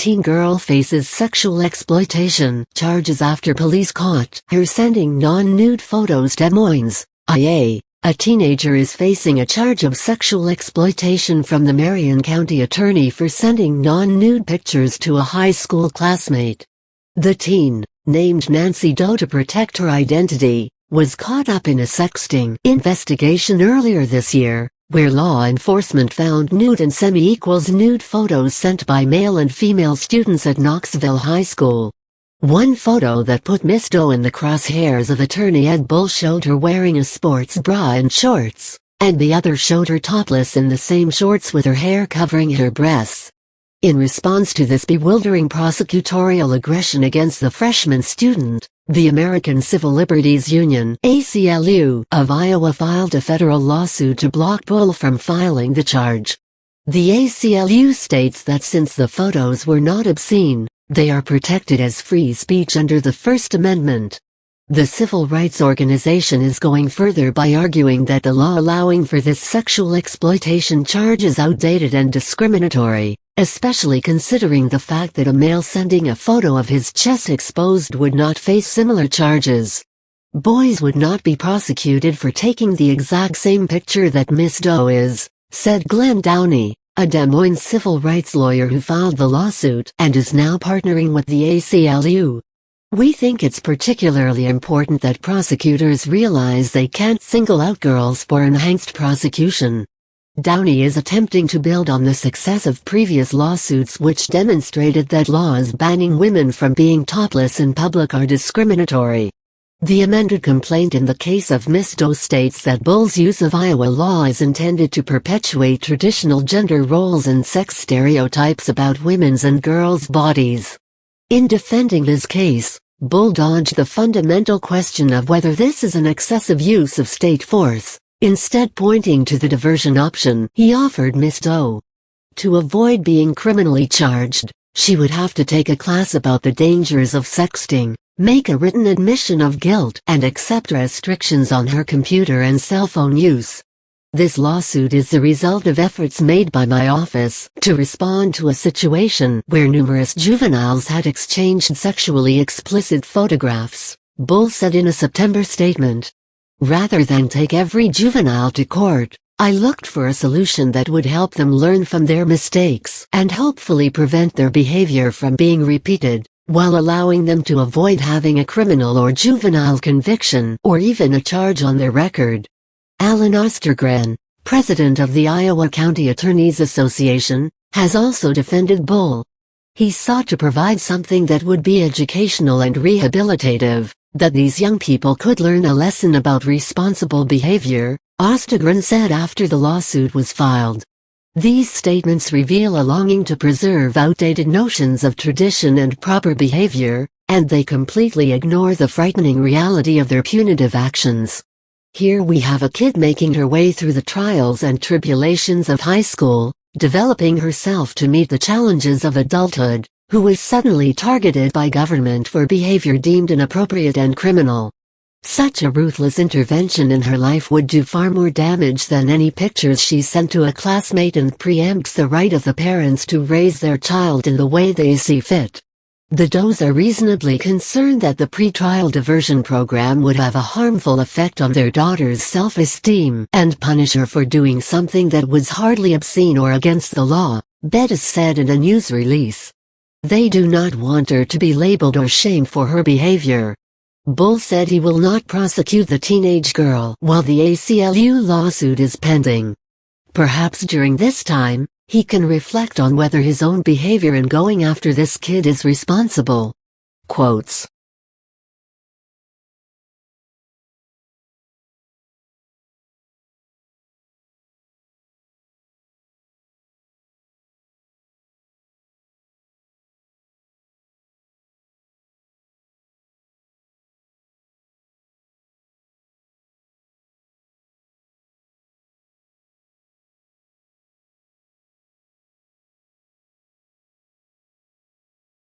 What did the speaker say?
teen girl faces sexual exploitation charges after police caught her sending non-nude photos. Des Moines, IA. A teenager is facing a charge of sexual exploitation from the Marion County attorney for sending non-nude pictures to a high school classmate. The teen, named Nancy Doe to protect her identity, was caught up in a sexting investigation earlier this year, where law enforcement found nude and semi-nude photos sent by male and female students at Knoxville High School. One photo that put Miss Doe in the crosshairs of attorney Ed Bull showed her wearing a sports bra and shorts, and the other showed her topless in the same shorts with her hair covering her breasts. In response to this bewildering prosecutorial aggression against the freshman student, the American Civil Liberties Union (ACLU) of Iowa filed a federal lawsuit to block Bull from filing the charge. The ACLU states that since the photos were not obscene, they are protected as free speech under the First Amendment. The civil rights organization is going further by arguing that the law allowing for this sexual exploitation charge is outdated and discriminatory, especially considering the fact that a male sending a photo of his chest exposed would not face similar charges. Boys would not be prosecuted for taking the exact same picture that Miss Doe is, said Glenn Downey, a Des Moines civil rights lawyer who filed the lawsuit and is now partnering with the ACLU. We think it's particularly important that prosecutors realize they can't single out girls for enhanced prosecution. Downey is attempting to build on the success of previous lawsuits which demonstrated that laws banning women from being topless in public are discriminatory. The amended complaint in the case of Miss Doe states that Bull's use of Iowa law is intended to perpetuate traditional gender roles and sex stereotypes about women's and girls' bodies. In defending his case, Bull dodged the fundamental question of whether this is an excessive use of state force, instead pointing to the diversion option he offered Miss Doe. To avoid being criminally charged, she would have to take a class about the dangers of sexting, make a written admission of guilt, and accept restrictions on her computer and cell phone use. This lawsuit is the result of efforts made by my office to respond to a situation where numerous juveniles had exchanged sexually explicit photographs, Bull said in a September statement. Rather than take every juvenile to court, I looked for a solution that would help them learn from their mistakes and hopefully prevent their behavior from being repeated, while allowing them to avoid having a criminal or juvenile conviction or even a charge on their record. Alan Ostergren, president of the Iowa County Attorneys Association, has also defended Bull. He sought to provide something that would be educational and rehabilitative, that these young people could learn a lesson about responsible behavior, Ostergren said after the lawsuit was filed. These statements reveal a longing to preserve outdated notions of tradition and proper behavior, and they completely ignore the frightening reality of their punitive actions. Here we have a kid making her way through the trials and tribulations of high school, developing herself to meet the challenges of adulthood, who was suddenly targeted by government for behavior deemed inappropriate and criminal. Such a ruthless intervention in her life would do far more damage than any pictures she sent to a classmate and preempts the right of the parents to raise their child in the way they see fit. The Does are reasonably concerned that the pretrial diversion program would have a harmful effect on their daughter's self-esteem and punish her for doing something that was hardly obscene or against the law, Bettis said in a news release. They do not want her to be labeled or shamed for her behavior. Bull said he will not prosecute the teenage girl while the ACLU lawsuit is pending. Perhaps during this time, he can reflect on whether his own behavior in going after this kid is responsible. Quotes.